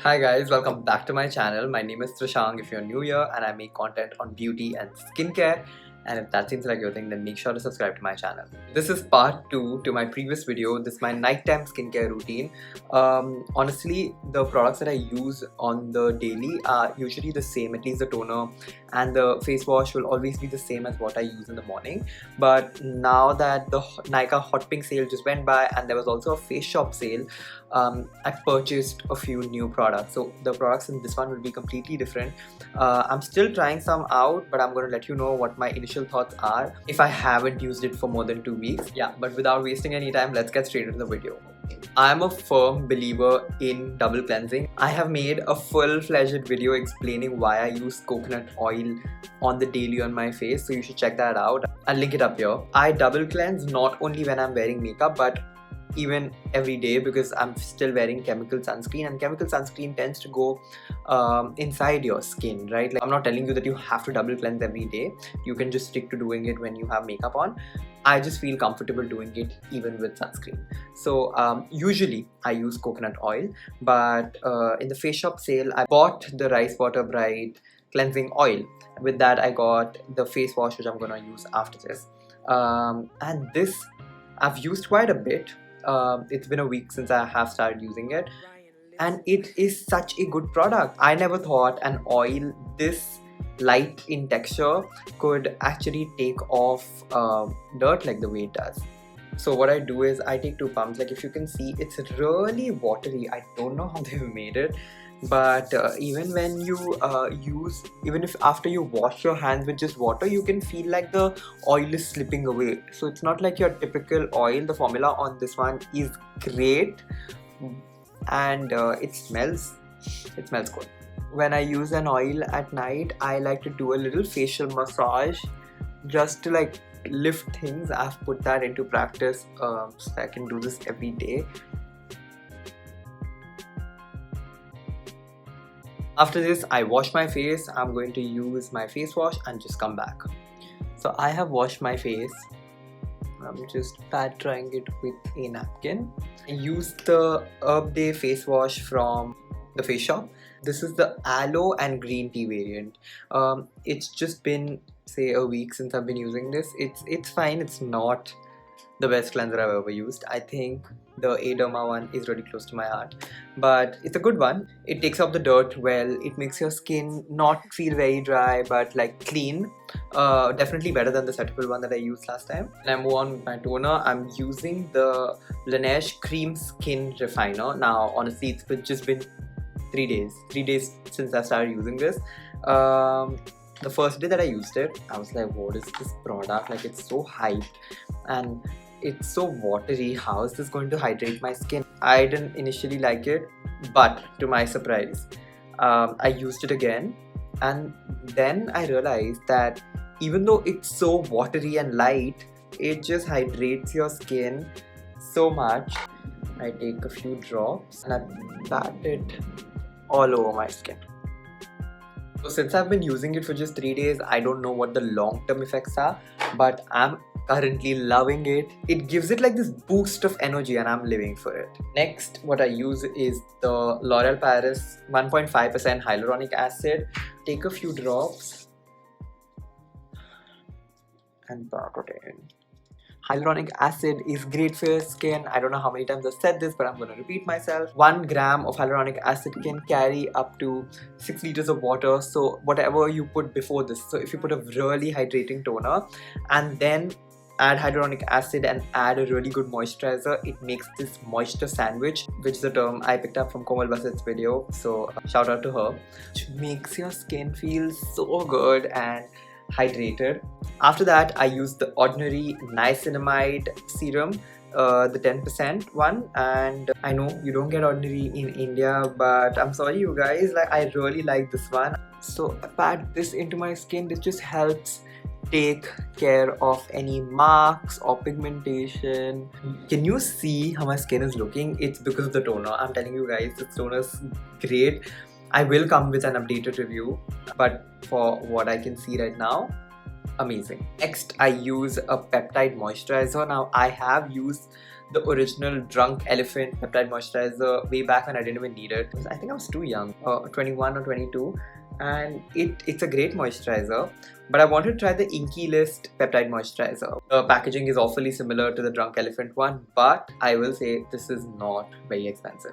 Hi guys, welcome back to my channel. My name is Trishang if you're new here, and I make content on beauty and skincare. And if that seems like your thing, then make sure to subscribe to my channel. This is part 2 to my previous video. This is my nighttime skincare routine. Honestly, the products that I use on the daily are usually the same. At least the toner and the face wash will always be the same as what I use in the morning. But now that the Nykaa Hot Pink sale just went by and there was also a face shop sale, I purchased a few new products. So the products in this one will be completely different. I'm still trying some out, but I'm going to let you know what my initial thoughts are if I haven't used it for more than 2 weeks. Yeah, but without wasting any time, let's get straight into the video. I'm a firm believer in double cleansing. I have made a full-fledged video explaining why I use coconut oil on the daily on my face, so you should check that out. I'll link it up here. I double cleanse not only when I'm wearing makeup, but even every day, because I'm still wearing chemical sunscreen, and chemical sunscreen tends to go inside your skin, right? Like, I'm not telling you that you have to double cleanse every day. You can just stick to doing it when you have makeup on. I just feel comfortable doing it even with sunscreen. So usually I use coconut oil, but in the face shop sale I bought the Rice Water Bright cleansing oil. With that I got the face wash, which I'm gonna use after this. And this I've used quite a bit. It's been a week since I have started using it, and it is such a good product. I never thought an oil this light in texture could actually take off dirt like the way it does. So what I do is I take 2 pumps. Like, if you can see, it's really watery. I don't know how they've made it, but even when you even if after you wash your hands with just water, you can feel like the oil is slipping away. So it's not like your typical oil. The formula on this one is great, and it smells good. When I use an oil at night, I like to do a little facial massage just to like lift things. I've put that into practice, so I can do this every day. After this, I wash my face. I'm going to use my face wash and just come back. So I have washed my face. I'm just pat drying it with a napkin. I used the Herb Day face wash from the face shop. This is the aloe and green tea variant. It's just been, say, a week since I've been using this. It's fine. It's not the best cleanser I've ever used. I think the Derma one is really close to my heart, but it's a good one. It takes off the dirt well. It makes your skin not feel very dry, but like clean. Definitely better than the Cetaphil one that I used last time. And I move on with my toner. I'm using the Laneige Cream Skin Refiner. Now, honestly, it's just been 3 days since I started using this. The first day that I used it, I was like, what is this product? Like, it's so hyped and it's so watery. How is this going to hydrate my skin? I didn't initially like it, but to my surprise, I used it again, and then I realized that even though it's so watery and light, it just hydrates your skin so much. I take a few drops and I pat it all over my skin. So since I've been using it for just 3 days, I don't know what the long-term effects are, but I'm currently loving it. It gives it like this boost of energy, and I'm living for it. Next, what I use is the L'Oreal Paris 1.5% hyaluronic acid. Take a few drops and pat it in. Hyaluronic acid is great for your skin. I don't know how many times I've said this, but I'm going to repeat myself. 1 gram of hyaluronic acid can carry up to 6 liters of water. So whatever you put before this, so if you put a really hydrating toner and then add hyaluronic acid and add a really good moisturizer, it makes this moisture sandwich, which is a term I picked up from Komal Baset's video. So shout out to her. Which makes your skin feel so good and hydrated. After that, I use the ordinary Niacinamide serum, the 10% one, and I know you don't get ordinary in India, but I'm sorry you guys, like, I really like this one. So I pat this into my skin. This just helps take care of any marks or pigmentation. Can you see how my skin is looking? It's because of the toner. I'm telling you guys, this toner is great. I will come with an updated review, but for what I can see right now, amazing. Next, I use a peptide moisturizer. Now, I have used the original Drunk Elephant peptide moisturizer way back when I didn't even need it. I think I was too young, 21 or 22, and it's a great moisturizer. But I wanted to try the Inkey List peptide moisturizer. The packaging is awfully similar to the Drunk Elephant one, but I will say this is not very expensive.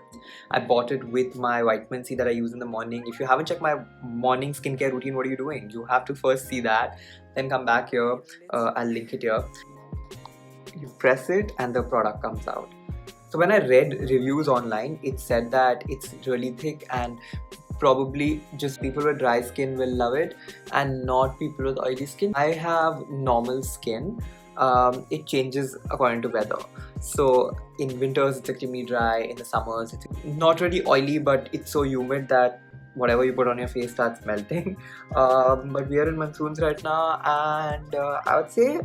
I bought it with my vitamin C that I use in the morning. If you haven't checked my morning skincare routine, what are you doing? You have to first see that, then come back here. I'll link it here. You press it and the product comes out. So when I read reviews online, it said that it's really thick and probably just people with dry skin will love it and not people with oily skin. I have normal skin. It changes according to weather. So in winters it's extremely dry, in the summers it's not really oily, but it's so humid that whatever you put on your face starts melting. But we are in monsoons right now, and I would say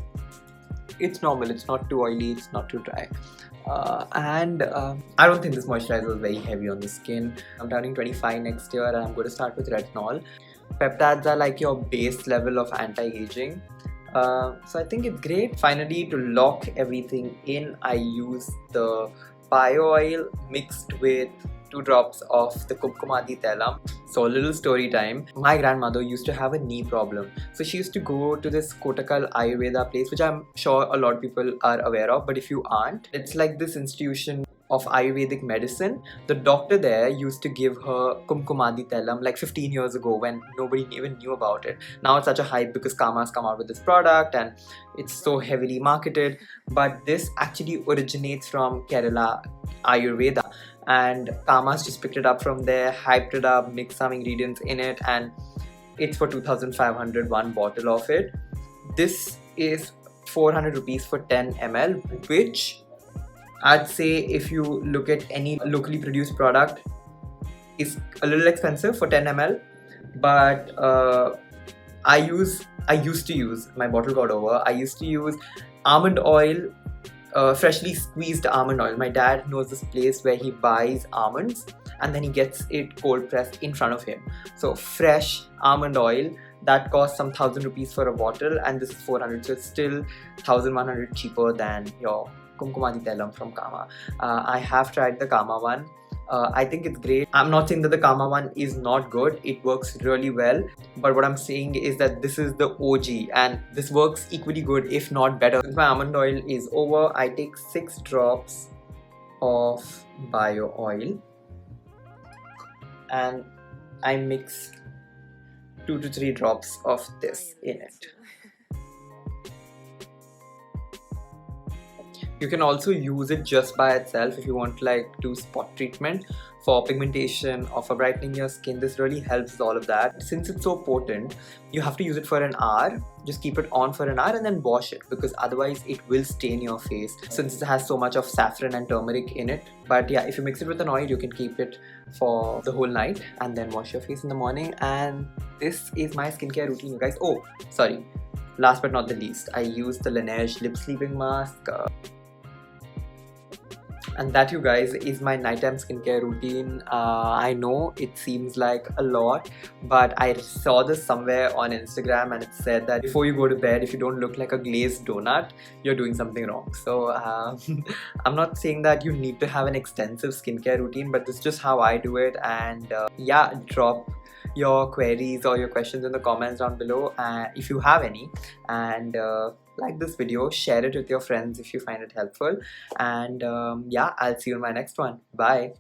it's normal. It's not too oily, it's not too dry. I don't think this moisturizer is very heavy on the skin. I'm turning 25 next year and I'm going to start with retinol. Peptides are like your base level of anti-aging. So I think it's great. Finally, to lock everything in, I use the bio oil mixed with 2 drops of the Kumkumadi tailam. So a little story time. My grandmother used to have a knee problem. So she used to go to this Kottakal Ayurveda place, which I'm sure a lot of people are aware of. But if you aren't, it's like this institution of Ayurvedic medicine. The doctor there used to give her Kumkumadi tailam like 15 years ago when nobody even knew about it. Now it's such a hype because Kama's come out with this product and it's so heavily marketed. But this actually originates from Kerala Ayurveda. And Kama's just picked it up from there, hyped it up, mixed some ingredients in it, and it's for 2,500 one bottle of it. This is 400 rupees for 10 ml, which I'd say if you look at any locally produced product is a little expensive for 10 ml. But I used to use, my bottle got over, I used to use almond oil, freshly squeezed almond oil. My dad knows this place where he buys almonds and then he gets it cold pressed in front of him. So fresh almond oil that costs some 1,000 rupees for a bottle, and this is 400, so it's still 1,100 cheaper than your Kumkumadi tailam from Kama. I have tried the Kama one. I think it's great. I'm not saying that the Kama one is not good. It works really well. But what I'm saying is that this is the OG and this works equally good, if not better. Since my almond oil is over, I take 6 drops of bio oil and I mix 2 to 3 drops of this in it. You can also use it just by itself if you want to like do spot treatment for pigmentation or for brightening your skin. This really helps all of that. Since it's so potent, you have to use it for an hour. Just keep it on for an hour and then wash it, because otherwise it will stain your face since it has so much of saffron and turmeric in it. But yeah, if you mix it with an oil, you can keep it for the whole night and then wash your face in the morning. And this is my skincare routine, you guys. Oh, sorry. Last but not the least, I use the Laneige lip sleeping mask. And that, you guys, is my nighttime skincare routine. I know it seems like a lot, but I saw this somewhere on Instagram and it said that before you go to bed, if you don't look like a glazed donut, you're doing something wrong. So I'm not saying that you need to have an extensive skincare routine, but this is just how I do it. And yeah, drop your queries or your questions in the comments down below if you have any, and like this video, share it with your friends if you find it helpful, and yeah, I'll see you in my next one. Bye.